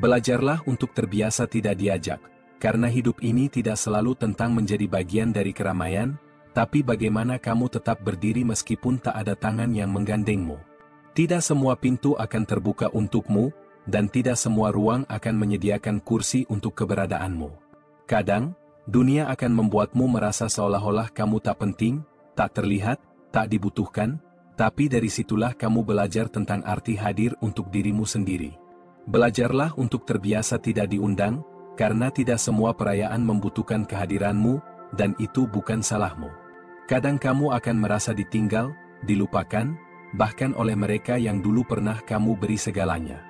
Belajarlah untuk terbiasa tidak diajak, karena hidup ini tidak selalu tentang menjadi bagian dari keramaian, tapi bagaimana kamu tetap berdiri meskipun tak ada tangan yang menggandengmu. Tidak semua pintu akan terbuka untukmu, dan tidak semua ruang akan menyediakan kursi untuk keberadaanmu. Kadang, dunia akan membuatmu merasa seolah-olah kamu tak penting, tak terlihat, tak dibutuhkan, tapi dari situlah kamu belajar tentang arti hadir untuk dirimu sendiri. Belajarlah untuk terbiasa tidak diundang, karena tidak semua perayaan membutuhkan kehadiranmu, dan itu bukan salahmu. Kadang kamu akan merasa ditinggal, dilupakan, bahkan oleh mereka yang dulu pernah kamu beri segalanya.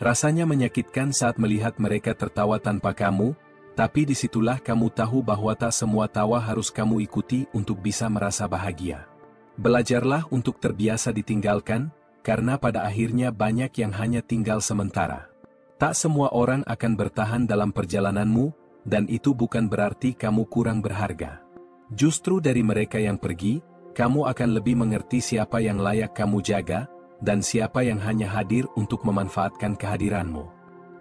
Rasanya menyakitkan saat melihat mereka tertawa tanpa kamu, tapi disitulah kamu tahu bahwa tak semua tawa harus kamu ikuti untuk bisa merasa bahagia. Belajarlah untuk terbiasa ditinggalkan, karena pada akhirnya banyak yang hanya tinggal sementara. Tak semua orang akan bertahan dalam perjalananmu, dan itu bukan berarti kamu kurang berharga. Justru dari mereka yang pergi, kamu akan lebih mengerti siapa yang layak kamu jaga, dan siapa yang hanya hadir untuk memanfaatkan kehadiranmu.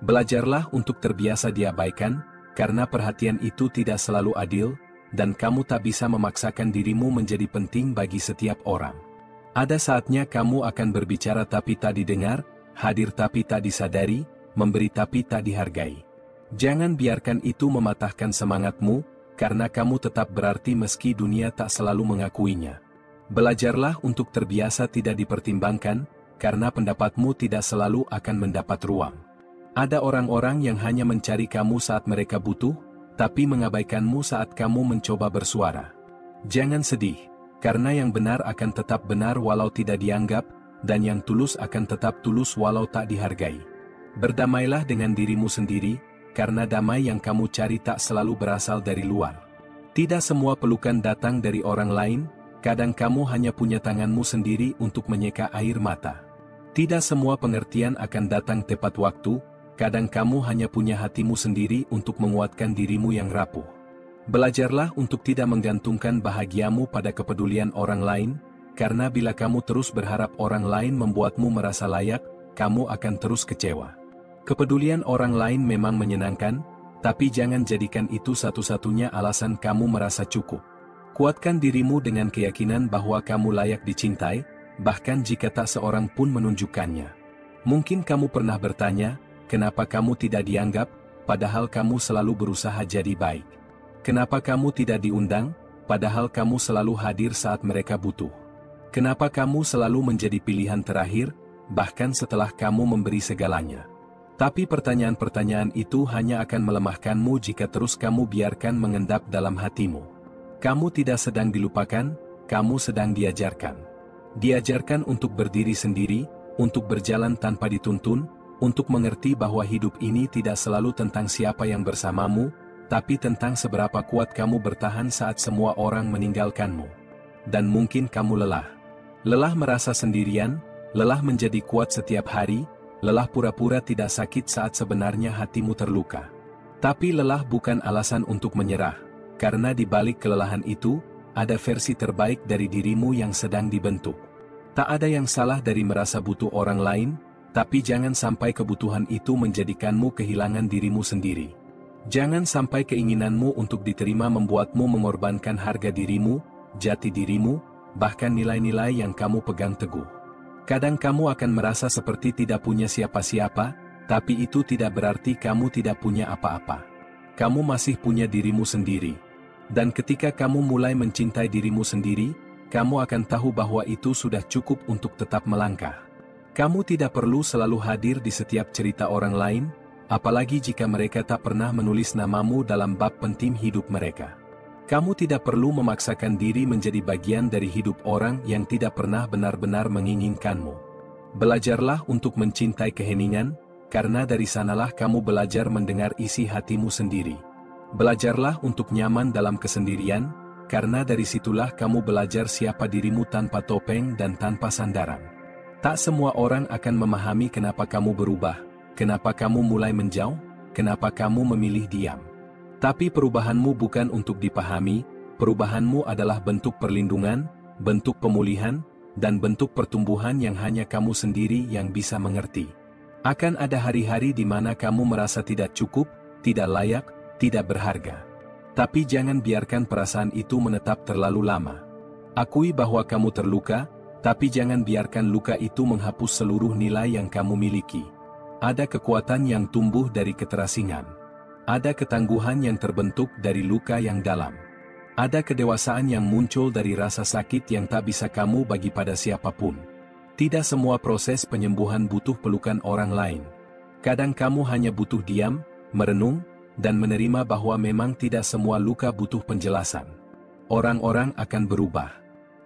Belajarlah untuk terbiasa diabaikan, karena perhatian itu tidak selalu adil, dan kamu tak bisa memaksakan dirimu menjadi penting bagi setiap orang. Ada saatnya kamu akan berbicara tapi tak didengar, hadir tapi tak disadari, memberi tapi tak dihargai. Jangan biarkan itu mematahkan semangatmu, karena kamu tetap berarti meski dunia tak selalu mengakuinya. Belajarlah untuk terbiasa tidak dipertimbangkan, karena pendapatmu tidak selalu akan mendapat ruang. Ada orang-orang yang hanya mencari kamu saat mereka butuh, tapi mengabaikanmu saat kamu mencoba bersuara. Jangan sedih, karena yang benar akan tetap benar walau tidak dianggap, dan yang tulus akan tetap tulus walau tak dihargai. Berdamailah dengan dirimu sendiri, karena damai yang kamu cari tak selalu berasal dari luar. Tidak semua pelukan datang dari orang lain, kadang kamu hanya punya tanganmu sendiri untuk menyeka air mata. Tidak semua pengertian akan datang tepat waktu, kadang kamu hanya punya hatimu sendiri untuk menguatkan dirimu yang rapuh. Belajarlah untuk tidak menggantungkan bahagiamu pada kepedulian orang lain, karena bila kamu terus berharap orang lain membuatmu merasa layak, kamu akan terus kecewa. Kepedulian orang lain memang menyenangkan, tapi jangan jadikan itu satu-satunya alasan kamu merasa cukup. Kuatkan dirimu dengan keyakinan bahwa kamu layak dicintai, bahkan jika tak seorang pun menunjukkannya. Mungkin kamu pernah bertanya, kenapa kamu tidak dianggap, padahal kamu selalu berusaha jadi baik. Kenapa kamu tidak diundang, padahal kamu selalu hadir saat mereka butuh? Kenapa kamu selalu menjadi pilihan terakhir, bahkan setelah kamu memberi segalanya? Tapi pertanyaan-pertanyaan itu hanya akan melemahkanmu jika terus kamu biarkan mengendap dalam hatimu. Kamu tidak sedang dilupakan, kamu sedang diajarkan. Diajarkan untuk berdiri sendiri, untuk berjalan tanpa dituntun, untuk mengerti bahwa hidup ini tidak selalu tentang siapa yang bersamamu, tapi tentang seberapa kuat kamu bertahan saat semua orang meninggalkanmu. Dan mungkin kamu lelah. Lelah merasa sendirian, lelah menjadi kuat setiap hari, lelah pura-pura tidak sakit saat sebenarnya hatimu terluka. Tapi lelah bukan alasan untuk menyerah, karena di balik kelelahan itu, ada versi terbaik dari dirimu yang sedang dibentuk. Tak ada yang salah dari merasa butuh orang lain, tapi jangan sampai kebutuhan itu menjadikanmu kehilangan dirimu sendiri. Jangan sampai keinginanmu untuk diterima membuatmu mengorbankan harga dirimu, jati dirimu, bahkan nilai-nilai yang kamu pegang teguh. Kadang kamu akan merasa seperti tidak punya siapa-siapa, tapi itu tidak berarti kamu tidak punya apa-apa. Kamu masih punya dirimu sendiri. Dan ketika kamu mulai mencintai dirimu sendiri, kamu akan tahu bahwa itu sudah cukup untuk tetap melangkah. Kamu tidak perlu selalu hadir di setiap cerita orang lain, apalagi jika mereka tak pernah menulis namamu dalam bab penting hidup mereka. Kamu tidak perlu memaksakan diri menjadi bagian dari hidup orang yang tidak pernah benar-benar menginginkanmu. Belajarlah untuk mencintai keheningan, karena dari sanalah kamu belajar mendengar isi hatimu sendiri. Belajarlah untuk nyaman dalam kesendirian, karena dari situlah kamu belajar siapa dirimu tanpa topeng dan tanpa sandaran. Tak semua orang akan memahami kenapa kamu berubah, kenapa kamu mulai menjauh, kenapa kamu memilih diam. Tapi perubahanmu bukan untuk dipahami, perubahanmu adalah bentuk perlindungan, bentuk pemulihan, dan bentuk pertumbuhan yang hanya kamu sendiri yang bisa mengerti. Akan ada hari-hari di mana kamu merasa tidak cukup, tidak layak, tidak berharga. Tapi jangan biarkan perasaan itu menetap terlalu lama. Akui bahwa kamu terluka, tapi jangan biarkan luka itu menghapus seluruh nilai yang kamu miliki. Ada kekuatan yang tumbuh dari keterasingan. Ada ketangguhan yang terbentuk dari luka yang dalam. Ada kedewasaan yang muncul dari rasa sakit yang tak bisa kamu bagi pada siapapun. Tidak semua proses penyembuhan butuh pelukan orang lain. Kadang kamu hanya butuh diam, merenung, dan menerima bahwa memang tidak semua luka butuh penjelasan. Orang-orang akan berubah.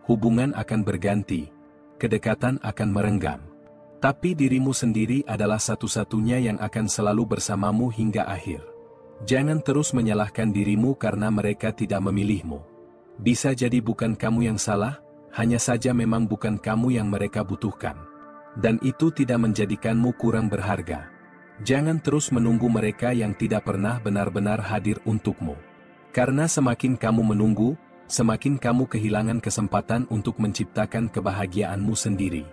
Hubungan akan berganti. Kedekatan akan merenggang. Tapi dirimu sendiri adalah satu-satunya yang akan selalu bersamamu hingga akhir. Jangan terus menyalahkan dirimu karena mereka tidak memilihmu. Bisa jadi bukan kamu yang salah, hanya saja memang bukan kamu yang mereka butuhkan. Dan itu tidak menjadikanmu kurang berharga. Jangan terus menunggu mereka yang tidak pernah benar-benar hadir untukmu. Karena semakin kamu menunggu, semakin kamu kehilangan kesempatan untuk menciptakan kebahagiaanmu sendiri.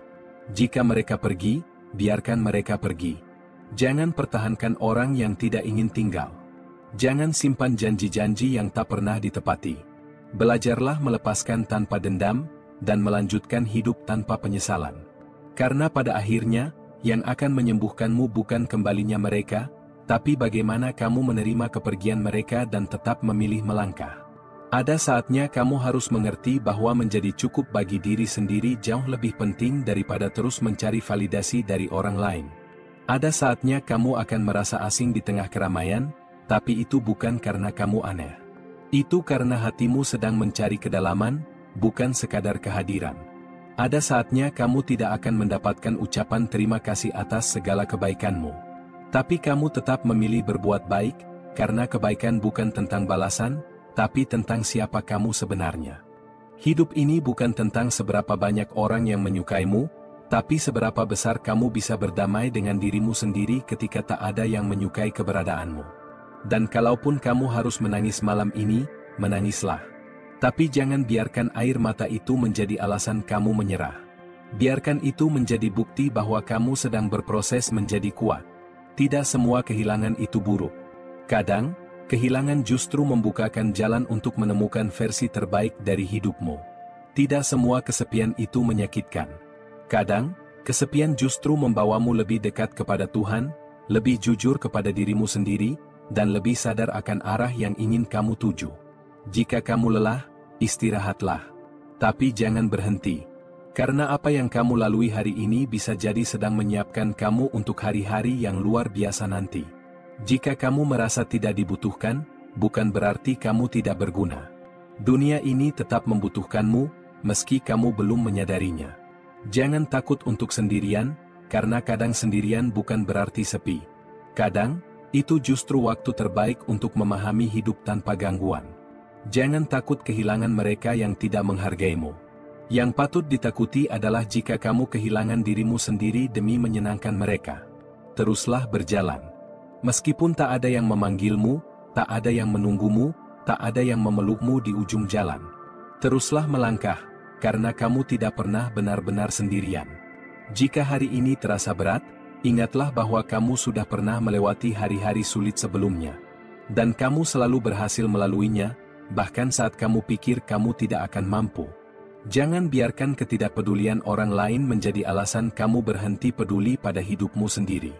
Jika mereka pergi, biarkan mereka pergi. Jangan pertahankan orang yang tidak ingin tinggal. Jangan simpan janji-janji yang tak pernah ditepati. Belajarlah melepaskan tanpa dendam, dan melanjutkan hidup tanpa penyesalan. Karena pada akhirnya, yang akan menyembuhkanmu bukan kembalinya mereka, tapi bagaimana kamu menerima kepergian mereka dan tetap memilih melangkah. Ada saatnya kamu harus mengerti bahwa menjadi cukup bagi diri sendiri jauh lebih penting daripada terus mencari validasi dari orang lain. Ada saatnya kamu akan merasa asing di tengah keramaian, tapi itu bukan karena kamu aneh. Itu karena hatimu sedang mencari kedalaman, bukan sekadar kehadiran. Ada saatnya kamu tidak akan mendapatkan ucapan terima kasih atas segala kebaikanmu. Tapi kamu tetap memilih berbuat baik, karena kebaikan bukan tentang balasan, tapi tentang siapa kamu sebenarnya. Hidup ini bukan tentang seberapa banyak orang yang menyukaimu, tapi seberapa besar kamu bisa berdamai dengan dirimu sendiri ketika tak ada yang menyukai keberadaanmu. Dan kalaupun kamu harus menangis malam ini, menangislah. Tapi jangan biarkan air mata itu menjadi alasan kamu menyerah. Biarkan itu menjadi bukti bahwa kamu sedang berproses menjadi kuat. Tidak semua kehilangan itu buruk. Kadang, kehilangan justru membukakan jalan untuk menemukan versi terbaik dari hidupmu. Tidak semua kesepian itu menyakitkan. Kadang, kesepian justru membawamu lebih dekat kepada Tuhan, lebih jujur kepada dirimu sendiri, dan lebih sadar akan arah yang ingin kamu tuju. Jika kamu lelah, istirahatlah. Tapi jangan berhenti. Karena apa yang kamu lalui hari ini bisa jadi sedang menyiapkan kamu untuk hari-hari yang luar biasa nanti. Jika kamu merasa tidak dibutuhkan, bukan berarti kamu tidak berguna. Dunia ini tetap membutuhkanmu, meski kamu belum menyadarinya. Jangan takut untuk sendirian, karena kadang sendirian bukan berarti sepi. Kadang, itu justru waktu terbaik untuk memahami hidup tanpa gangguan. Jangan takut kehilangan mereka yang tidak menghargaimu. Yang patut ditakuti adalah jika kamu kehilangan dirimu sendiri demi menyenangkan mereka. Teruslah berjalan. Meskipun tak ada yang memanggilmu, tak ada yang menunggumu, tak ada yang memelukmu di ujung jalan. Teruslah melangkah, karena kamu tidak pernah benar-benar sendirian. Jika hari ini terasa berat, ingatlah bahwa kamu sudah pernah melewati hari-hari sulit sebelumnya. Dan kamu selalu berhasil melaluinya, bahkan saat kamu pikir kamu tidak akan mampu. Jangan biarkan ketidakpedulian orang lain menjadi alasan kamu berhenti peduli pada hidupmu sendiri.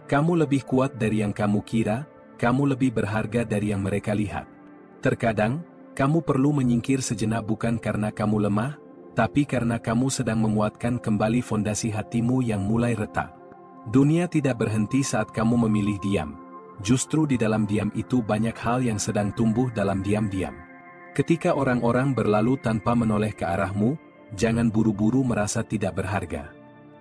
Kamu lebih kuat dari yang kamu kira, kamu lebih berharga dari yang mereka lihat. Terkadang, kamu perlu menyingkir sejenak bukan karena kamu lemah, tapi karena kamu sedang menguatkan kembali fondasi hatimu yang mulai retak. Dunia tidak berhenti saat kamu memilih diam. Justru di dalam diam itu banyak hal yang sedang tumbuh dalam diam-diam. Ketika orang-orang berlalu tanpa menoleh ke arahmu, jangan buru-buru merasa tidak berharga.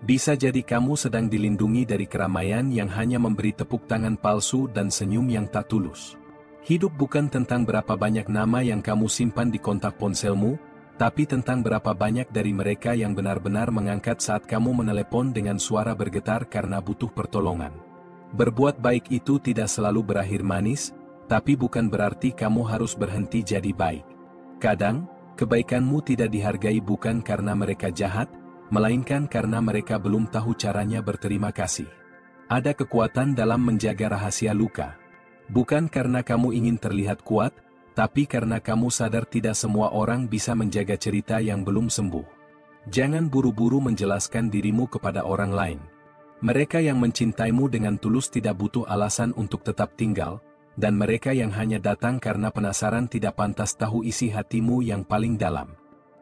Bisa jadi kamu sedang dilindungi dari keramaian yang hanya memberi tepuk tangan palsu dan senyum yang tak tulus. Hidup bukan tentang berapa banyak nama yang kamu simpan di kontak ponselmu, tapi tentang berapa banyak dari mereka yang benar-benar mengangkat saat kamu menelepon dengan suara bergetar karena butuh pertolongan. Berbuat baik itu tidak selalu berakhir manis, tapi bukan berarti kamu harus berhenti jadi baik. Kadang, kebaikanmu tidak dihargai bukan karena mereka jahat, melainkan karena mereka belum tahu caranya berterima kasih. Ada kekuatan dalam menjaga rahasia luka. Bukan karena kamu ingin terlihat kuat, tapi karena kamu sadar tidak semua orang bisa menjaga cerita yang belum sembuh. Jangan buru-buru menjelaskan dirimu kepada orang lain. Mereka yang mencintaimu dengan tulus tidak butuh alasan untuk tetap tinggal, dan mereka yang hanya datang karena penasaran tidak pantas tahu isi hatimu yang paling dalam.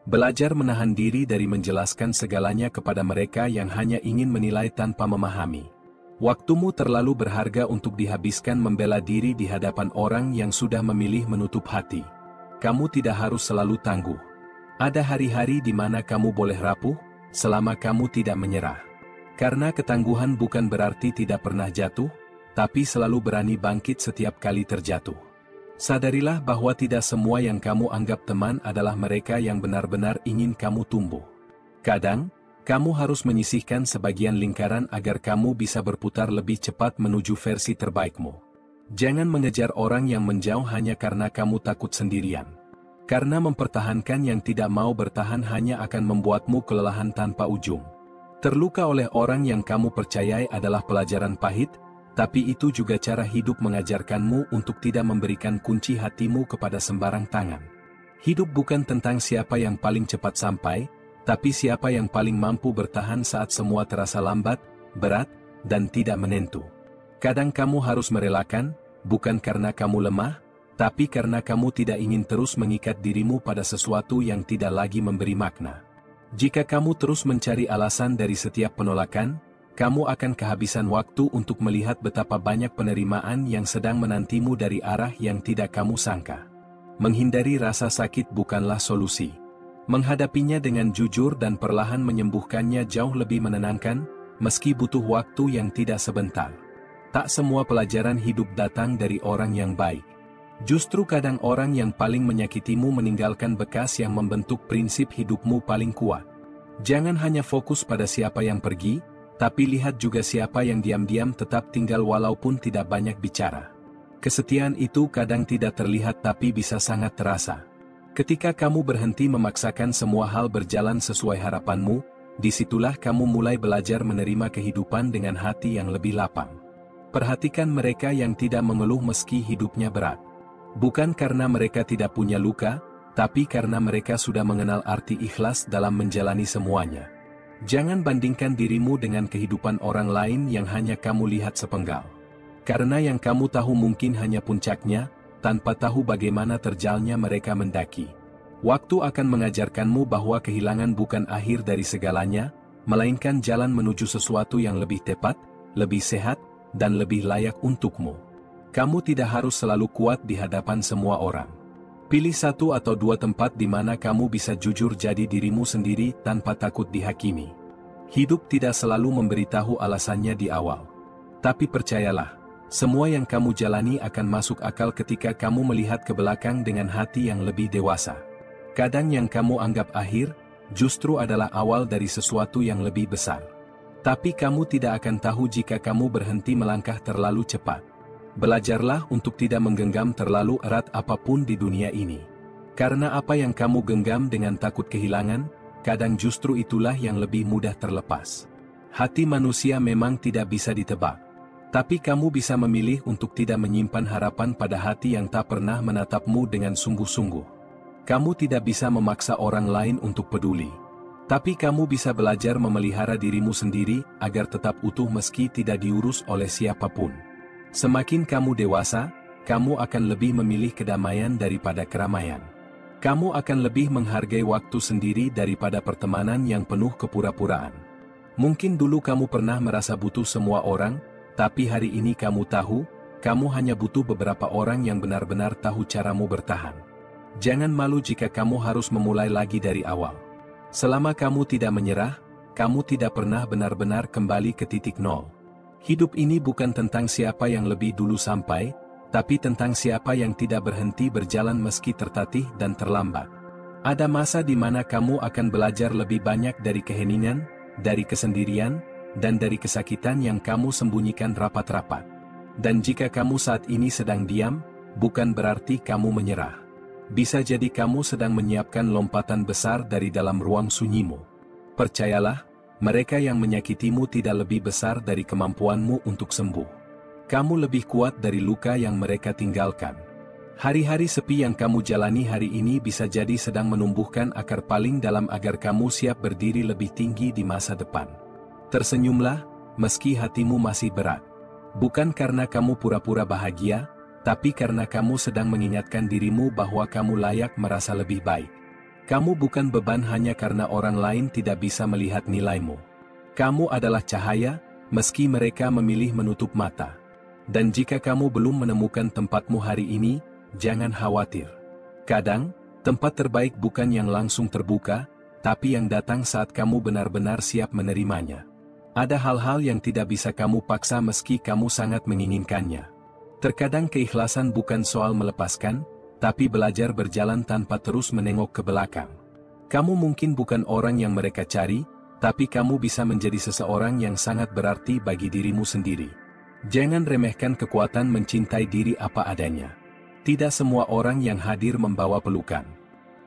Belajar menahan diri dari menjelaskan segalanya kepada mereka yang hanya ingin menilai tanpa memahami. Waktumu terlalu berharga untuk dihabiskan membela diri di hadapan orang yang sudah memilih menutup hati. Kamu tidak harus selalu tangguh. Ada hari-hari di mana kamu boleh rapuh, selama kamu tidak menyerah. Karena ketangguhan bukan berarti tidak pernah jatuh, tapi selalu berani bangkit setiap kali terjatuh. Sadarilah bahwa tidak semua yang kamu anggap teman adalah mereka yang benar-benar ingin kamu tumbuh. Kadang, kamu harus menyisihkan sebagian lingkaran agar kamu bisa berputar lebih cepat menuju versi terbaikmu. Jangan mengejar orang yang menjauh hanya karena kamu takut sendirian. Karena mempertahankan yang tidak mau bertahan hanya akan membuatmu kelelahan tanpa ujung. Terluka oleh orang yang kamu percayai adalah pelajaran pahit, tapi itu juga cara hidup mengajarkanmu untuk tidak memberikan kunci hatimu kepada sembarang tangan. Hidup bukan tentang siapa yang paling cepat sampai, tapi siapa yang paling mampu bertahan saat semua terasa lambat, berat, dan tidak menentu. Kadang kamu harus merelakan, bukan karena kamu lemah, tapi karena kamu tidak ingin terus mengikat dirimu pada sesuatu yang tidak lagi memberi makna. Jika kamu terus mencari alasan dari setiap penolakan, kamu akan kehabisan waktu untuk melihat betapa banyak penerimaan yang sedang menantimu dari arah yang tidak kamu sangka. Menghindari rasa sakit bukanlah solusi. Menghadapinya dengan jujur dan perlahan menyembuhkannya jauh lebih menenangkan, meski butuh waktu yang tidak sebentar. Tak semua pelajaran hidup datang dari orang yang baik. Justru kadang orang yang paling menyakitimu meninggalkan bekas yang membentuk prinsip hidupmu paling kuat. Jangan hanya fokus pada siapa yang pergi, tapi lihat juga siapa yang diam-diam tetap tinggal walaupun tidak banyak bicara. Kesetiaan itu kadang tidak terlihat tapi bisa sangat terasa. Ketika kamu berhenti memaksakan semua hal berjalan sesuai harapanmu, disitulah kamu mulai belajar menerima kehidupan dengan hati yang lebih lapang. Perhatikan mereka yang tidak mengeluh meski hidupnya berat. Bukan karena mereka tidak punya luka, tapi karena mereka sudah mengenal arti ikhlas dalam menjalani semuanya. Jangan bandingkan dirimu dengan kehidupan orang lain yang hanya kamu lihat sepenggal. Karena yang kamu tahu mungkin hanya puncaknya, tanpa tahu bagaimana terjalnya mereka mendaki. Waktu akan mengajarkanmu bahwa kehilangan bukan akhir dari segalanya, melainkan jalan menuju sesuatu yang lebih tepat, lebih sehat, dan lebih layak untukmu. Kamu tidak harus selalu kuat di hadapan semua orang. Pilih satu atau dua tempat di mana kamu bisa jujur jadi dirimu sendiri tanpa takut dihakimi. Hidup tidak selalu memberitahu alasannya di awal. Tapi percayalah, semua yang kamu jalani akan masuk akal ketika kamu melihat ke belakang dengan hati yang lebih dewasa. Kadang yang kamu anggap akhir, justru adalah awal dari sesuatu yang lebih besar. Tapi kamu tidak akan tahu jika kamu berhenti melangkah terlalu cepat. Belajarlah untuk tidak menggenggam terlalu erat apapun di dunia ini. Karena apa yang kamu genggam dengan takut kehilangan, kadang justru itulah yang lebih mudah terlepas. Hati manusia memang tidak bisa ditebak. Tapi kamu bisa memilih untuk tidak menyimpan harapan pada hati yang tak pernah menatapmu dengan sungguh-sungguh. Kamu tidak bisa memaksa orang lain untuk peduli. Tapi kamu bisa belajar memelihara dirimu sendiri agar tetap utuh meski tidak diurus oleh siapapun. Semakin kamu dewasa, kamu akan lebih memilih kedamaian daripada keramaian. Kamu akan lebih menghargai waktu sendiri daripada pertemanan yang penuh kepura-puraan. Mungkin dulu kamu pernah merasa butuh semua orang, tapi hari ini kamu tahu, kamu hanya butuh beberapa orang yang benar-benar tahu caramu bertahan. Jangan malu jika kamu harus memulai lagi dari awal. Selama kamu tidak menyerah, kamu tidak pernah benar-benar kembali ke titik nol. Hidup ini bukan tentang siapa yang lebih dulu sampai, tapi tentang siapa yang tidak berhenti berjalan meski tertatih dan terlambat. Ada masa di mana kamu akan belajar lebih banyak dari keheningan, dari kesendirian, dan dari kesakitan yang kamu sembunyikan rapat-rapat. Dan jika kamu saat ini sedang diam, bukan berarti kamu menyerah. Bisa jadi kamu sedang menyiapkan lompatan besar dari dalam ruang sunyimu. Percayalah, Mereka yang menyakitimu tidak lebih besar dari kemampuanmu untuk sembuh. Kamu lebih kuat dari luka yang mereka tinggalkan. Hari-hari sepi yang kamu jalani hari ini bisa jadi sedang menumbuhkan akar paling dalam agar kamu siap berdiri lebih tinggi di masa depan. Tersenyumlah, meski hatimu masih berat. Bukan karena kamu pura-pura bahagia, tapi karena kamu sedang mengingatkan dirimu bahwa kamu layak merasa lebih baik. Kamu bukan beban hanya karena orang lain tidak bisa melihat nilaimu. Kamu adalah cahaya, meski mereka memilih menutup mata. Dan jika kamu belum menemukan tempatmu hari ini, jangan khawatir. Kadang, tempat terbaik bukan yang langsung terbuka, tapi yang datang saat kamu benar-benar siap menerimanya. Ada hal-hal yang tidak bisa kamu paksa meski kamu sangat menginginkannya. Terkadang keikhlasan bukan soal melepaskan, tapi belajar berjalan tanpa terus menengok ke belakang. Kamu mungkin bukan orang yang mereka cari, tapi kamu bisa menjadi seseorang yang sangat berarti bagi dirimu sendiri. Jangan remehkan kekuatan mencintai diri apa adanya. Tidak semua orang yang hadir membawa pelukan.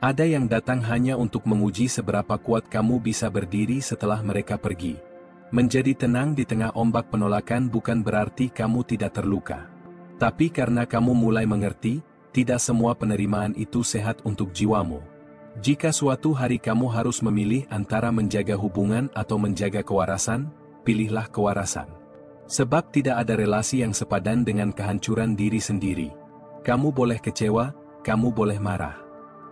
Ada yang datang hanya untuk menguji seberapa kuat kamu bisa berdiri setelah mereka pergi. Menjadi tenang di tengah ombak penolakan bukan berarti kamu tidak terluka. Tapi karena kamu mulai mengerti, tidak semua penerimaan itu sehat untuk jiwamu. Jika suatu hari kamu harus memilih antara menjaga hubungan atau menjaga kewarasan, pilihlah kewarasan. Sebab tidak ada relasi yang sepadan dengan kehancuran diri sendiri. Kamu boleh kecewa, kamu boleh marah.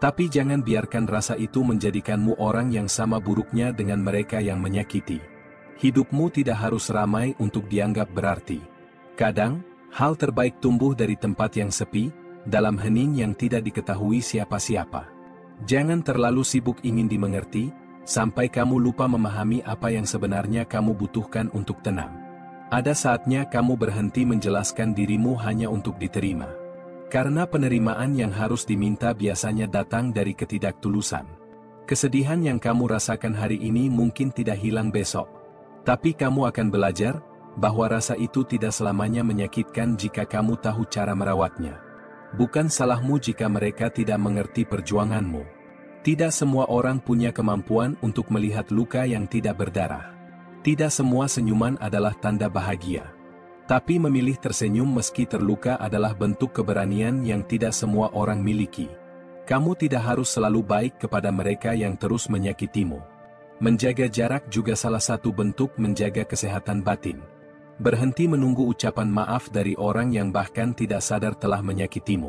Tapi jangan biarkan rasa itu menjadikanmu orang yang sama buruknya dengan mereka yang menyakiti. Hidupmu tidak harus ramai untuk dianggap berarti. Kadang, hal terbaik tumbuh dari tempat yang sepi, dalam hening yang tidak diketahui siapa-siapa. Jangan terlalu sibuk ingin dimengerti, sampai kamu lupa memahami apa yang sebenarnya kamu butuhkan untuk tenang. Ada saatnya kamu berhenti menjelaskan dirimu hanya untuk diterima. Karena penerimaan yang harus diminta biasanya datang dari ketidaktulusan. Kesedihan yang kamu rasakan hari ini mungkin tidak hilang besok. Tapi kamu akan belajar, bahwa rasa itu tidak selamanya menyakitkan jika kamu tahu cara merawatnya. Bukan salahmu jika mereka tidak mengerti perjuanganmu. Tidak semua orang punya kemampuan untuk melihat luka yang tidak berdarah. Tidak semua senyuman adalah tanda bahagia. Tapi memilih tersenyum meski terluka adalah bentuk keberanian yang tidak semua orang miliki. Kamu tidak harus selalu baik kepada mereka yang terus menyakitimu. Menjaga jarak juga salah satu bentuk menjaga kesehatan batin. Berhenti menunggu ucapan maaf dari orang yang bahkan tidak sadar telah menyakitimu.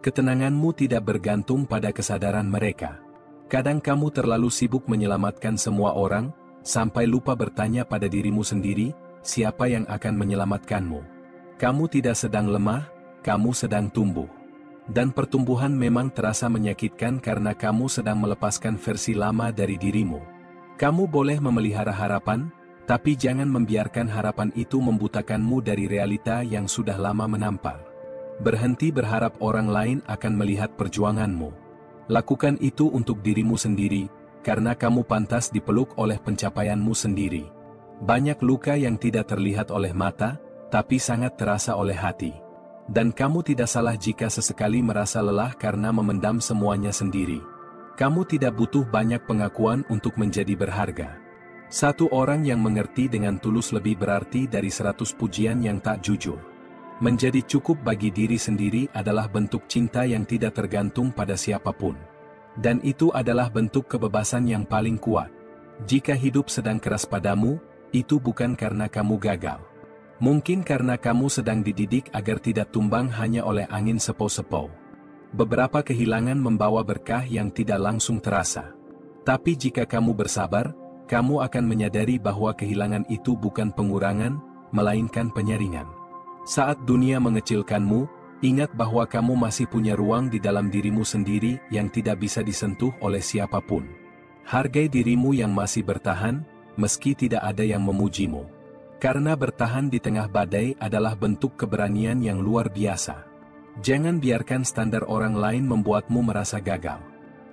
Ketenanganmu tidak bergantung pada kesadaran mereka. Kadang kamu terlalu sibuk menyelamatkan semua orang, sampai lupa bertanya pada dirimu sendiri, siapa yang akan menyelamatkanmu. Kamu tidak sedang lemah, kamu sedang tumbuh. Dan pertumbuhan memang terasa menyakitkan karena kamu sedang melepaskan versi lama dari dirimu. Kamu boleh memelihara harapan, tapi jangan membiarkan harapan itu membutakanmu dari realita yang sudah lama menampar. Berhenti berharap orang lain akan melihat perjuanganmu. Lakukan itu untuk dirimu sendiri, karena kamu pantas dipeluk oleh pencapaianmu sendiri. Banyak luka yang tidak terlihat oleh mata, tapi sangat terasa oleh hati. Dan kamu tidak salah jika sesekali merasa lelah karena memendam semuanya sendiri. Kamu tidak butuh banyak pengakuan untuk menjadi berharga. Satu orang yang mengerti dengan tulus lebih berarti dari 100 pujian yang tak jujur. Menjadi cukup bagi diri sendiri adalah bentuk cinta yang tidak tergantung pada siapapun. Dan itu adalah bentuk kebebasan yang paling kuat. Jika hidup sedang keras padamu, itu bukan karena kamu gagal. Mungkin karena kamu sedang dididik agar tidak tumbang hanya oleh angin sepau-sepau. Beberapa kehilangan membawa berkah yang tidak langsung terasa. Tapi jika kamu bersabar, kamu akan menyadari bahwa kehilangan itu bukan pengurangan, melainkan penyaringan. Saat dunia mengecilkanmu, ingat bahwa kamu masih punya ruang di dalam dirimu sendiri yang tidak bisa disentuh oleh siapapun. Hargai dirimu yang masih bertahan, meski tidak ada yang memujimu. Karena bertahan di tengah badai adalah bentuk keberanian yang luar biasa. Jangan biarkan standar orang lain membuatmu merasa gagal.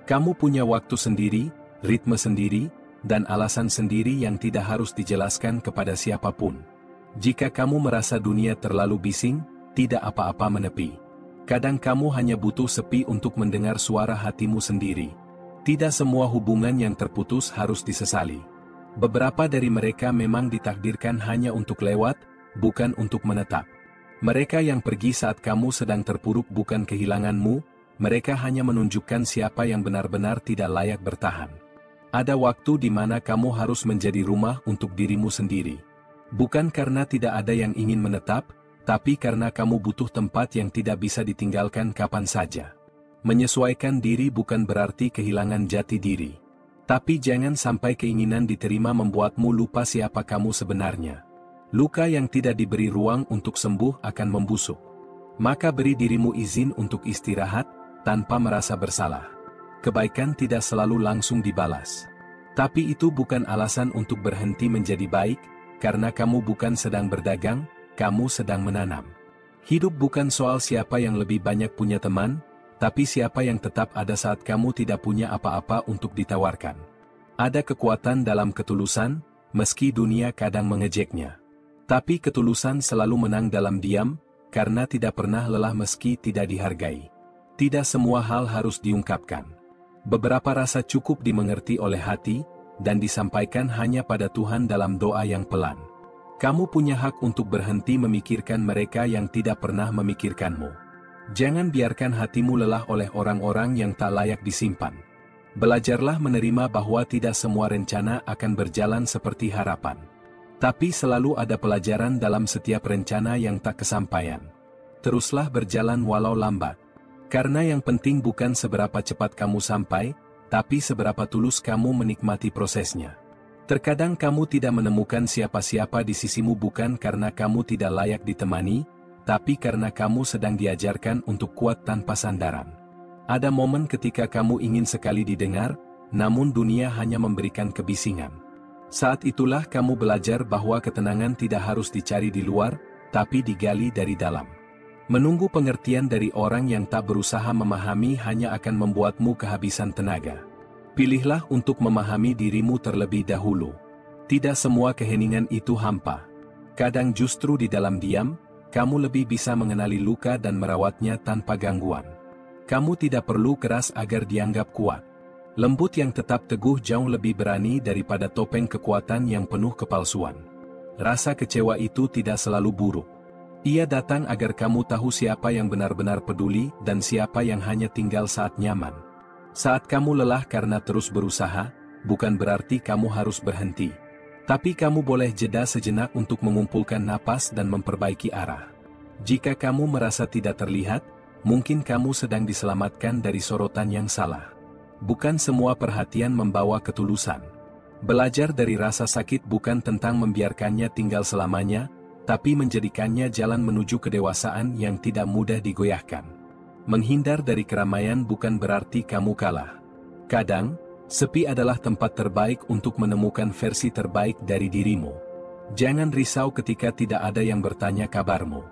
Kamu punya waktu sendiri, ritme sendiri, dan alasan sendiri yang tidak harus dijelaskan kepada siapapun. Jika kamu merasa dunia terlalu bising, tidak apa-apa menepi. Kadang kamu hanya butuh sepi untuk mendengar suara hatimu sendiri. Tidak semua hubungan yang terputus harus disesali. Beberapa dari mereka memang ditakdirkan hanya untuk lewat, bukan untuk menetap. Mereka yang pergi saat kamu sedang terpuruk bukan kehilanganmu, mereka hanya menunjukkan siapa yang benar-benar tidak layak bertahan. Ada waktu di mana kamu harus menjadi rumah untuk dirimu sendiri. Bukan karena tidak ada yang ingin menetap, tapi karena kamu butuh tempat yang tidak bisa ditinggalkan kapan saja. Menyesuaikan diri bukan berarti kehilangan jati diri. Tapi jangan sampai keinginan diterima membuatmu lupa siapa kamu sebenarnya. Luka yang tidak diberi ruang untuk sembuh akan membusuk. Maka beri dirimu izin untuk istirahat, tanpa merasa bersalah. Kebaikan tidak selalu langsung dibalas. Tapi itu bukan alasan untuk berhenti menjadi baik, karena kamu bukan sedang berdagang, kamu sedang menanam. Hidup bukan soal siapa yang lebih banyak punya teman, tapi siapa yang tetap ada saat kamu tidak punya apa-apa untuk ditawarkan. Ada kekuatan dalam ketulusan, meski dunia kadang mengejeknya. Tapi ketulusan selalu menang dalam diam, karena tidak pernah lelah meski tidak dihargai. Tidak semua hal harus diungkapkan. Beberapa rasa cukup dimengerti oleh hati, dan disampaikan hanya pada Tuhan dalam doa yang pelan. Kamu punya hak untuk berhenti memikirkan mereka yang tidak pernah memikirkanmu. Jangan biarkan hatimu lelah oleh orang-orang yang tak layak disimpan. Belajarlah menerima bahwa tidak semua rencana akan berjalan seperti harapan. Tapi selalu ada pelajaran dalam setiap rencana yang tak kesampaian. Teruslah berjalan walau lambat. Karena yang penting bukan seberapa cepat kamu sampai, tapi seberapa tulus kamu menikmati prosesnya. Terkadang kamu tidak menemukan siapa-siapa di sisimu bukan karena kamu tidak layak ditemani, tapi karena kamu sedang diajarkan untuk kuat tanpa sandaran. Ada momen ketika kamu ingin sekali didengar, namun dunia hanya memberikan kebisingan. Saat itulah kamu belajar bahwa ketenangan tidak harus dicari di luar, tapi digali dari dalam. Menunggu pengertian dari orang yang tak berusaha memahami hanya akan membuatmu kehabisan tenaga. Pilihlah untuk memahami dirimu terlebih dahulu. Tidak semua keheningan itu hampa. Kadang justru di dalam diam, kamu lebih bisa mengenali luka dan merawatnya tanpa gangguan. Kamu tidak perlu keras agar dianggap kuat. Lembut yang tetap teguh jauh lebih berani daripada topeng kekuatan yang penuh kepalsuan. Rasa kecewa itu tidak selalu buruk. Ia datang agar kamu tahu siapa yang benar-benar peduli dan siapa yang hanya tinggal saat nyaman. Saat kamu lelah karena terus berusaha, bukan berarti kamu harus berhenti. Tapi kamu boleh jeda sejenak untuk mengumpulkan napas dan memperbaiki arah. Jika kamu merasa tidak terlihat, mungkin kamu sedang diselamatkan dari sorotan yang salah. Bukan semua perhatian membawa ketulusan. Belajar dari rasa sakit bukan tentang membiarkannya tinggal selamanya, tapi menjadikannya jalan menuju kedewasaan yang tidak mudah digoyahkan. Menghindar dari keramaian bukan berarti kamu kalah. Kadang, sepi adalah tempat terbaik untuk menemukan versi terbaik dari dirimu. Jangan risau ketika tidak ada yang bertanya kabarmu.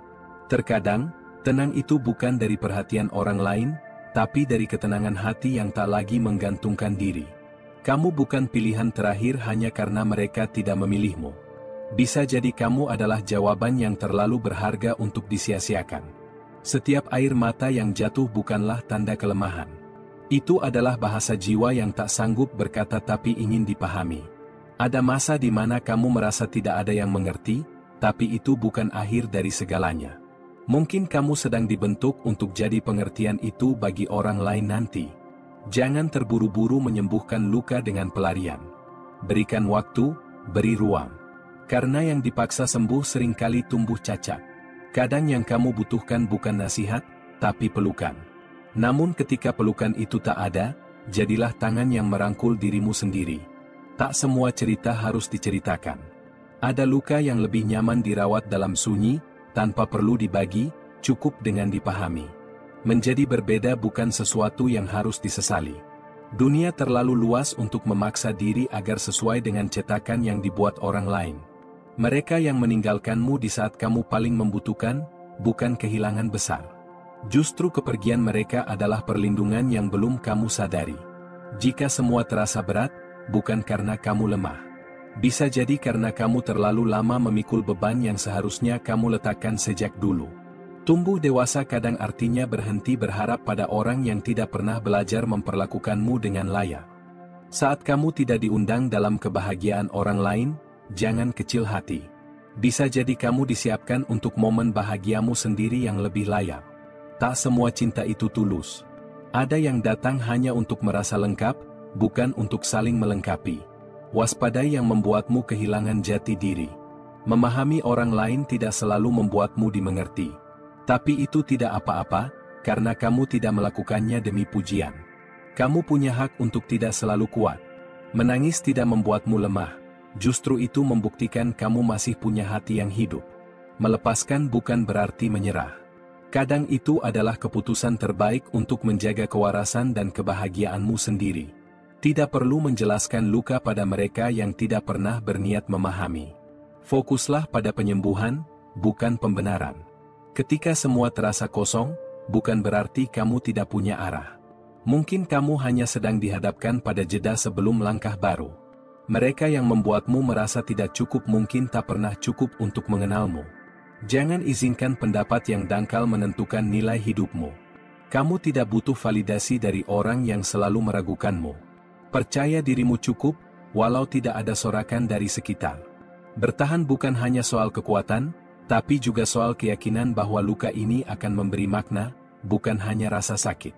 Terkadang, tenang itu bukan dari perhatian orang lain, tapi dari ketenangan hati yang tak lagi menggantungkan diri. Kamu bukan pilihan terakhir hanya karena mereka tidak memilihmu. Bisa jadi kamu adalah jawaban yang terlalu berharga untuk disia-siakan. Setiap air mata yang jatuh bukanlah tanda kelemahan. Itu adalah bahasa jiwa yang tak sanggup berkata tapi ingin dipahami. Ada masa di mana kamu merasa tidak ada yang mengerti, tapi itu bukan akhir dari segalanya. Mungkin kamu sedang dibentuk untuk jadi pengertian itu bagi orang lain nanti. Jangan terburu-buru menyembuhkan luka dengan pelarian. Berikan waktu, beri ruang. Karena yang dipaksa sembuh seringkali tumbuh cacat. Kadang yang kamu butuhkan bukan nasihat, tapi pelukan. Namun ketika pelukan itu tak ada, jadilah tangan yang merangkul dirimu sendiri. Tak semua cerita harus diceritakan. Ada luka yang lebih nyaman dirawat dalam sunyi, tanpa perlu dibagi, cukup dengan dipahami. Menjadi berbeda bukan sesuatu yang harus disesali. Dunia terlalu luas untuk memaksa diri agar sesuai dengan cetakan yang dibuat orang lain. Mereka yang meninggalkanmu di saat kamu paling membutuhkan, bukan kehilangan besar. Justru kepergian mereka adalah perlindungan yang belum kamu sadari. Jika semua terasa berat, bukan karena kamu lemah. Bisa jadi karena kamu terlalu lama memikul beban yang seharusnya kamu letakkan sejak dulu. Tumbuh dewasa kadang artinya berhenti berharap pada orang yang tidak pernah belajar memperlakukanmu dengan layak. Saat kamu tidak diundang dalam kebahagiaan orang lain, jangan kecil hati. Bisa jadi kamu disiapkan untuk momen bahagiamu sendiri yang lebih layak. Tak semua cinta itu tulus. Ada yang datang hanya untuk merasa lengkap, bukan untuk saling melengkapi. Waspadai yang membuatmu kehilangan jati diri. Memahami orang lain tidak selalu membuatmu dimengerti. Tapi itu tidak apa-apa, karena kamu tidak melakukannya demi pujian. Kamu punya hak untuk tidak selalu kuat. Menangis tidak membuatmu lemah, justru itu membuktikan kamu masih punya hati yang hidup. Melepaskan bukan berarti menyerah. Kadang itu adalah keputusan terbaik untuk menjaga kewarasan dan kebahagiaanmu sendiri. Tidak perlu menjelaskan luka pada mereka yang tidak pernah berniat memahami. Fokuslah pada penyembuhan, bukan pembenaran. Ketika semua terasa kosong, bukan berarti kamu tidak punya arah. Mungkin kamu hanya sedang dihadapkan pada jeda sebelum langkah baru. Mereka yang membuatmu merasa tidak cukup mungkin tak pernah cukup untuk mengenalmu. Jangan izinkan pendapat yang dangkal menentukan nilai hidupmu. Kamu tidak butuh validasi dari orang yang selalu meragukanmu. Percaya dirimu cukup, walau tidak ada sorakan dari sekitar. Bertahan bukan hanya soal kekuatan, tapi juga soal keyakinan bahwa luka ini akan memberi makna, bukan hanya rasa sakit.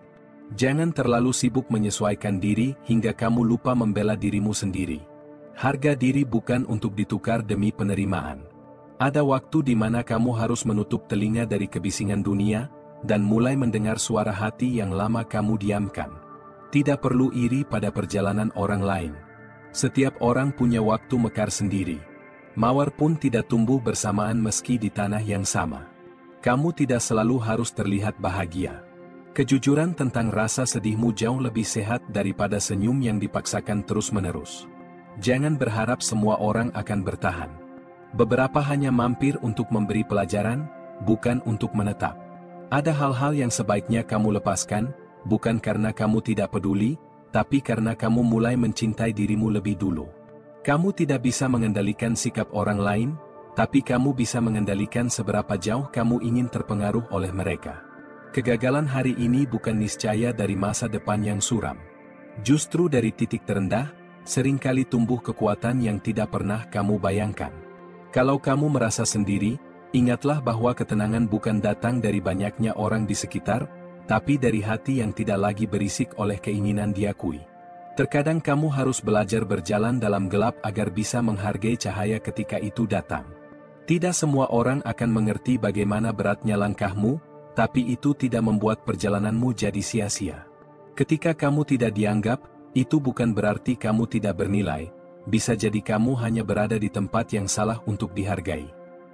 Jangan terlalu sibuk menyesuaikan diri hingga kamu lupa membela dirimu sendiri. Harga diri bukan untuk ditukar demi penerimaan. Ada waktu di mana kamu harus menutup telinga dari kebisingan dunia, dan mulai mendengar suara hati yang lama kamu diamkan. Tidak perlu iri pada perjalanan orang lain. Setiap orang punya waktu mekar sendiri. Mawar pun tidak tumbuh bersamaan meski di tanah yang sama. Kamu tidak selalu harus terlihat bahagia. Kejujuran tentang rasa sedihmu jauh lebih sehat daripada senyum yang dipaksakan terus-menerus. Jangan berharap semua orang akan bertahan. Beberapa hanya mampir untuk memberi pelajaran, bukan untuk menetap. Ada hal-hal yang sebaiknya kamu lepaskan, bukan karena kamu tidak peduli, tapi karena kamu mulai mencintai dirimu lebih dulu. Kamu tidak bisa mengendalikan sikap orang lain, tapi kamu bisa mengendalikan seberapa jauh kamu ingin terpengaruh oleh mereka. Kegagalan hari ini bukan niscaya dari masa depan yang suram. Justru dari titik terendah, seringkali tumbuh kekuatan yang tidak pernah kamu bayangkan. Kalau kamu merasa sendiri, ingatlah bahwa ketenangan bukan datang dari banyaknya orang di sekitar, tapi dari hati yang tidak lagi berisik oleh keinginan diakui. Terkadang kamu harus belajar berjalan dalam gelap agar bisa menghargai cahaya ketika itu datang. Tidak semua orang akan mengerti bagaimana beratnya langkahmu, tapi itu tidak membuat perjalananmu jadi sia-sia. Ketika kamu tidak dianggap, itu bukan berarti kamu tidak bernilai, bisa jadi kamu hanya berada di tempat yang salah untuk dihargai.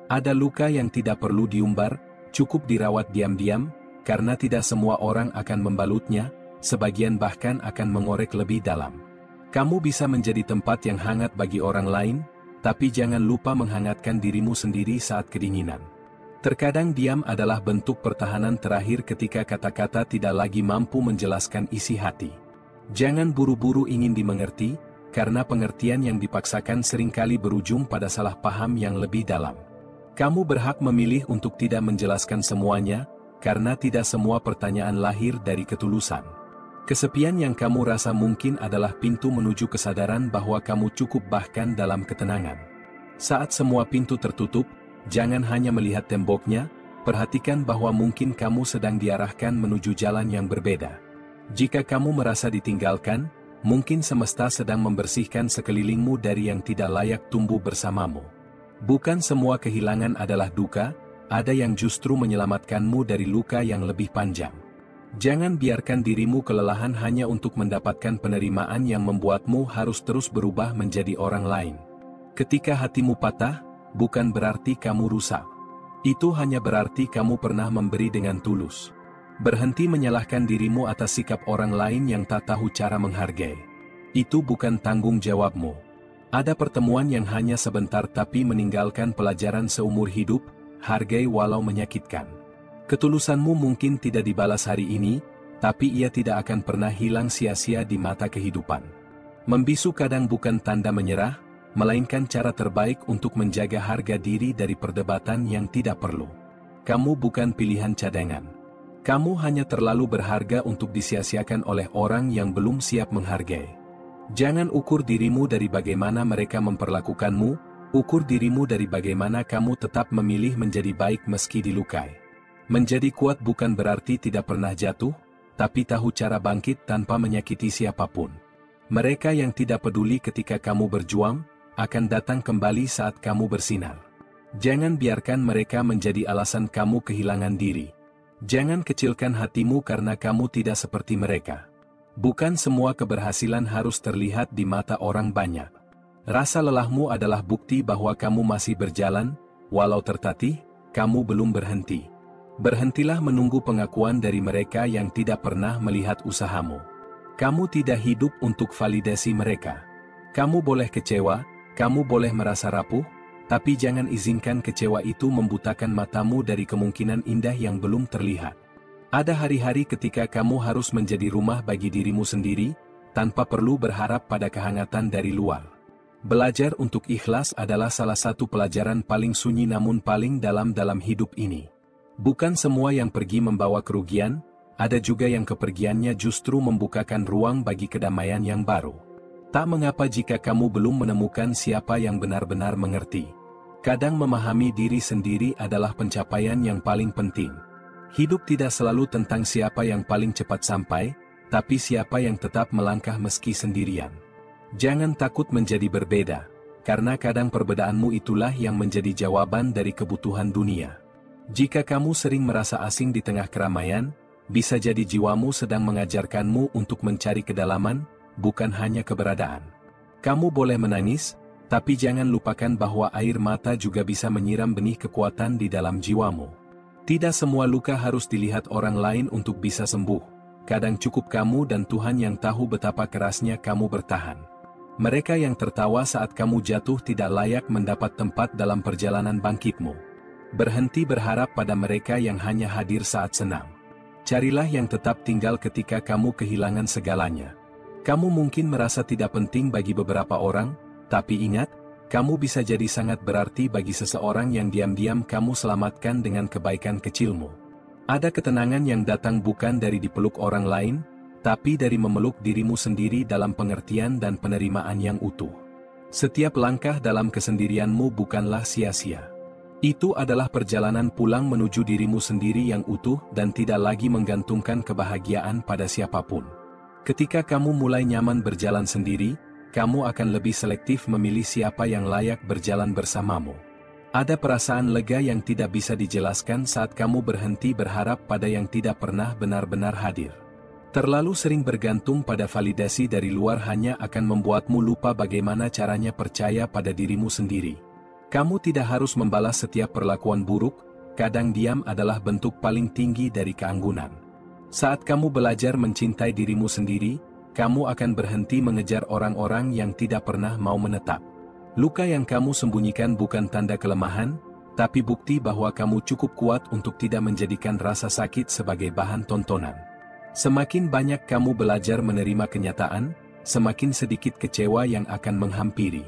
Ada luka yang tidak perlu diumbar, cukup dirawat diam-diam, karena tidak semua orang akan membalutnya, sebagian bahkan akan mengorek lebih dalam. Kamu bisa menjadi tempat yang hangat bagi orang lain, tapi jangan lupa menghangatkan dirimu sendiri saat kedinginan. Terkadang diam adalah bentuk pertahanan terakhir ketika kata-kata tidak lagi mampu menjelaskan isi hati. Jangan buru-buru ingin dimengerti, karena pengertian yang dipaksakan seringkali berujung pada salah paham yang lebih dalam. Kamu berhak memilih untuk tidak menjelaskan semuanya, karena tidak semua pertanyaan lahir dari ketulusan. Kesepian yang kamu rasa mungkin adalah pintu menuju kesadaran bahwa kamu cukup bahkan dalam ketenangan. Saat semua pintu tertutup, jangan hanya melihat temboknya, perhatikan bahwa mungkin kamu sedang diarahkan menuju jalan yang berbeda. Jika kamu merasa ditinggalkan, mungkin semesta sedang membersihkan sekelilingmu dari yang tidak layak tumbuh bersamamu. Bukan semua kehilangan adalah duka, ada yang justru menyelamatkanmu dari luka yang lebih panjang. Jangan biarkan dirimu kelelahan hanya untuk mendapatkan penerimaan yang membuatmu harus terus berubah menjadi orang lain. Ketika hatimu patah, bukan berarti kamu rusak. Itu hanya berarti kamu pernah memberi dengan tulus. Berhenti menyalahkan dirimu atas sikap orang lain yang tak tahu cara menghargai. Itu bukan tanggung jawabmu. Ada pertemuan yang hanya sebentar tapi meninggalkan pelajaran seumur hidup, hargai walau menyakitkan. Ketulusanmu mungkin tidak dibalas hari ini, tapi ia tidak akan pernah hilang sia-sia di mata kehidupan. Membisu kadang bukan tanda menyerah, melainkan cara terbaik untuk menjaga harga diri dari perdebatan yang tidak perlu. Kamu bukan pilihan cadangan. Kamu hanya terlalu berharga untuk disia-siakan oleh orang yang belum siap menghargai. Jangan ukur dirimu dari bagaimana mereka memperlakukanmu, ukur dirimu dari bagaimana kamu tetap memilih menjadi baik meski dilukai. Menjadi kuat bukan berarti tidak pernah jatuh, tapi tahu cara bangkit tanpa menyakiti siapapun. Mereka yang tidak peduli ketika kamu berjuang, akan datang kembali saat kamu bersinar. Jangan biarkan mereka menjadi alasan kamu kehilangan diri. Jangan kecilkan hatimu karena kamu tidak seperti mereka. Bukan semua keberhasilan harus terlihat di mata orang banyak. Rasa lelahmu adalah bukti bahwa kamu masih berjalan, walau tertatih, kamu belum berhenti. Berhentilah menunggu pengakuan dari mereka yang tidak pernah melihat usahamu. Kamu tidak hidup untuk validasi mereka. Kamu boleh kecewa, kamu boleh merasa rapuh, tapi jangan izinkan kecewa itu membutakan matamu dari kemungkinan indah yang belum terlihat. Ada hari-hari ketika kamu harus menjadi rumah bagi dirimu sendiri, tanpa perlu berharap pada kehangatan dari luar. Belajar untuk ikhlas adalah salah satu pelajaran paling sunyi namun paling dalam hidup ini. Bukan semua yang pergi membawa kerugian, ada juga yang kepergiannya justru membukakan ruang bagi kedamaian yang baru. Tak mengapa jika kamu belum menemukan siapa yang benar-benar mengerti. Kadang memahami diri sendiri adalah pencapaian yang paling penting. Hidup tidak selalu tentang siapa yang paling cepat sampai, tapi siapa yang tetap melangkah meski sendirian. Jangan takut menjadi berbeda, karena kadang perbedaanmu itulah yang menjadi jawaban dari kebutuhan dunia. Jika kamu sering merasa asing di tengah keramaian, bisa jadi jiwamu sedang mengajarkanmu untuk mencari kedalaman, bukan hanya keberadaan. Kamu boleh menangis, tapi jangan lupakan bahwa air mata juga bisa menyiram benih kekuatan di dalam jiwamu. Tidak semua luka harus dilihat orang lain untuk bisa sembuh. Kadang cukup kamu dan Tuhan yang tahu betapa kerasnya kamu bertahan. Mereka yang tertawa saat kamu jatuh tidak layak mendapat tempat dalam perjalanan bangkitmu. Berhenti berharap pada mereka yang hanya hadir saat senang. Carilah yang tetap tinggal ketika kamu kehilangan segalanya. Kamu mungkin merasa tidak penting bagi beberapa orang, tapi ingat, kamu bisa jadi sangat berarti bagi seseorang yang diam-diam kamu selamatkan dengan kebaikan kecilmu. Ada ketenangan yang datang bukan dari dipeluk orang lain, tapi dari memeluk dirimu sendiri dalam pengertian dan penerimaan yang utuh. Setiap langkah dalam kesendirianmu bukanlah sia-sia. Itu adalah perjalanan pulang menuju dirimu sendiri yang utuh dan tidak lagi menggantungkan kebahagiaan pada siapapun. Ketika kamu mulai nyaman berjalan sendiri, kamu akan lebih selektif memilih siapa yang layak berjalan bersamamu. Ada perasaan lega yang tidak bisa dijelaskan saat kamu berhenti berharap pada yang tidak pernah benar-benar hadir. Terlalu sering bergantung pada validasi dari luar hanya akan membuatmu lupa bagaimana caranya percaya pada dirimu sendiri. Kamu tidak harus membalas setiap perlakuan buruk, kadang diam adalah bentuk paling tinggi dari keanggunan. Saat kamu belajar mencintai dirimu sendiri, kamu akan berhenti mengejar orang-orang yang tidak pernah mau menetap. Luka yang kamu sembunyikan bukan tanda kelemahan, tapi bukti bahwa kamu cukup kuat untuk tidak menjadikan rasa sakit sebagai bahan tontonan. Semakin banyak kamu belajar menerima kenyataan, semakin sedikit kecewa yang akan menghampiri.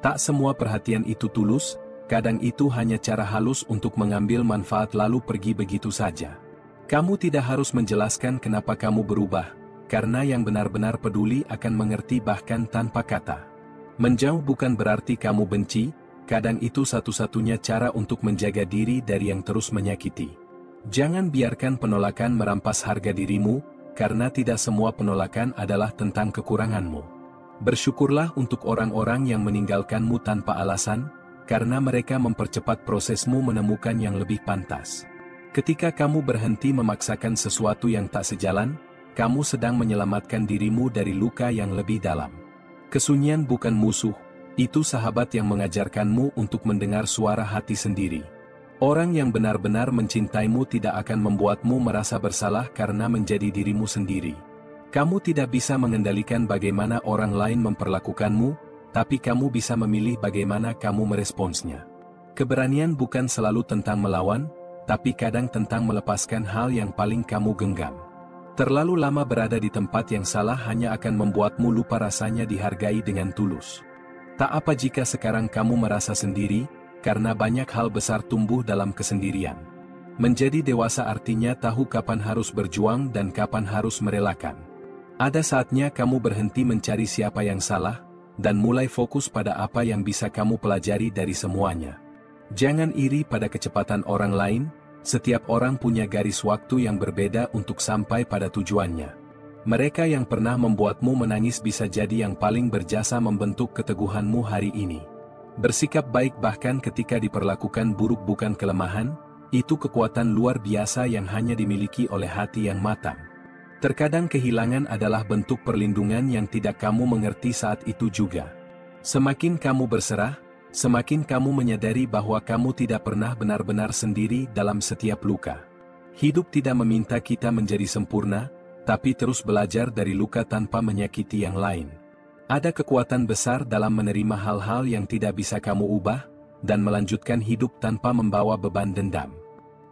Tak semua perhatian itu tulus, kadang itu hanya cara halus untuk mengambil manfaat lalu pergi begitu saja. Kamu tidak harus menjelaskan kenapa kamu berubah, karena yang benar-benar peduli akan mengerti bahkan tanpa kata. Menjauh bukan berarti kamu benci, kadang itu satu-satunya cara untuk menjaga diri dari yang terus menyakiti. Jangan biarkan penolakan merampas harga dirimu, karena tidak semua penolakan adalah tentang kekuranganmu. Bersyukurlah untuk orang-orang yang meninggalkanmu tanpa alasan, karena mereka mempercepat prosesmu menemukan yang lebih pantas. Ketika kamu berhenti memaksakan sesuatu yang tak sejalan, kamu sedang menyelamatkan dirimu dari luka yang lebih dalam. Kesunyian bukan musuh, itu sahabat yang mengajarkanmu untuk mendengar suara hati sendiri. Orang yang benar-benar mencintaimu tidak akan membuatmu merasa bersalah karena menjadi dirimu sendiri. Kamu tidak bisa mengendalikan bagaimana orang lain memperlakukanmu, tapi kamu bisa memilih bagaimana kamu meresponsnya. Keberanian bukan selalu tentang melawan, tapi kadang tentang melepaskan hal yang paling kamu genggam. Terlalu lama berada di tempat yang salah hanya akan membuatmu lupa rasanya dihargai dengan tulus. Tak apa jika sekarang kamu merasa sendiri, karena banyak hal besar tumbuh dalam kesendirian. Menjadi dewasa artinya tahu kapan harus berjuang dan kapan harus merelakan. Ada saatnya kamu berhenti mencari siapa yang salah, dan mulai fokus pada apa yang bisa kamu pelajari dari semuanya. Jangan iri pada kecepatan orang lain, setiap orang punya garis waktu yang berbeda untuk sampai pada tujuannya. Mereka yang pernah membuatmu menangis bisa jadi yang paling berjasa membentuk keteguhanmu hari ini. Bersikap baik bahkan ketika diperlakukan buruk bukan kelemahan, itu kekuatan luar biasa yang hanya dimiliki oleh hati yang matang. Terkadang kehilangan adalah bentuk perlindungan yang tidak kamu mengerti saat itu juga. Semakin kamu berserah, semakin kamu menyadari bahwa kamu tidak pernah benar-benar sendiri dalam setiap luka. Hidup tidak meminta kita menjadi sempurna, tapi terus belajar dari luka tanpa menyakiti yang lain. Ada kekuatan besar dalam menerima hal-hal yang tidak bisa kamu ubah, dan melanjutkan hidup tanpa membawa beban dendam.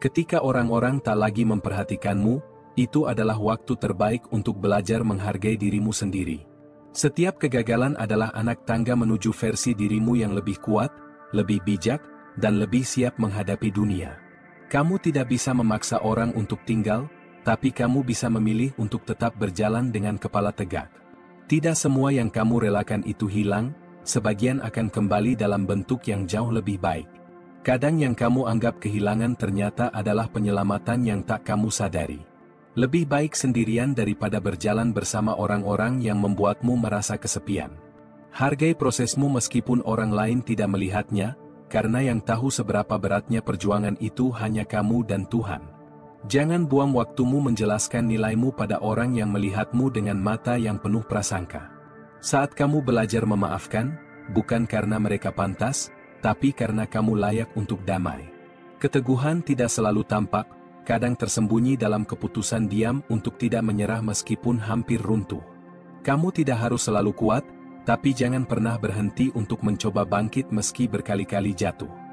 Ketika orang-orang tak lagi memperhatikanmu, itu adalah waktu terbaik untuk belajar menghargai dirimu sendiri. Setiap kegagalan adalah anak tangga menuju versi dirimu yang lebih kuat, lebih bijak, dan lebih siap menghadapi dunia. Kamu tidak bisa memaksa orang untuk tinggal, tapi kamu bisa memilih untuk tetap berjalan dengan kepala tegak. Tidak semua yang kamu relakan itu hilang, sebagian akan kembali dalam bentuk yang jauh lebih baik. Kadang yang kamu anggap kehilangan ternyata adalah penyelamatan yang tak kamu sadari. Lebih baik sendirian daripada berjalan bersama orang-orang yang membuatmu merasa kesepian. Hargai prosesmu meskipun orang lain tidak melihatnya, karena yang tahu seberapa beratnya perjuangan itu hanya kamu dan Tuhan. Jangan buang waktumu menjelaskan nilaimu pada orang yang melihatmu dengan mata yang penuh prasangka. Saat kamu belajar memaafkan, bukan karena mereka pantas, tapi karena kamu layak untuk damai. Keteguhan tidak selalu tampak, kadang tersembunyi dalam keputusan diam untuk tidak menyerah meskipun hampir runtuh. Kamu tidak harus selalu kuat, tapi jangan pernah berhenti untuk mencoba bangkit meski berkali-kali jatuh.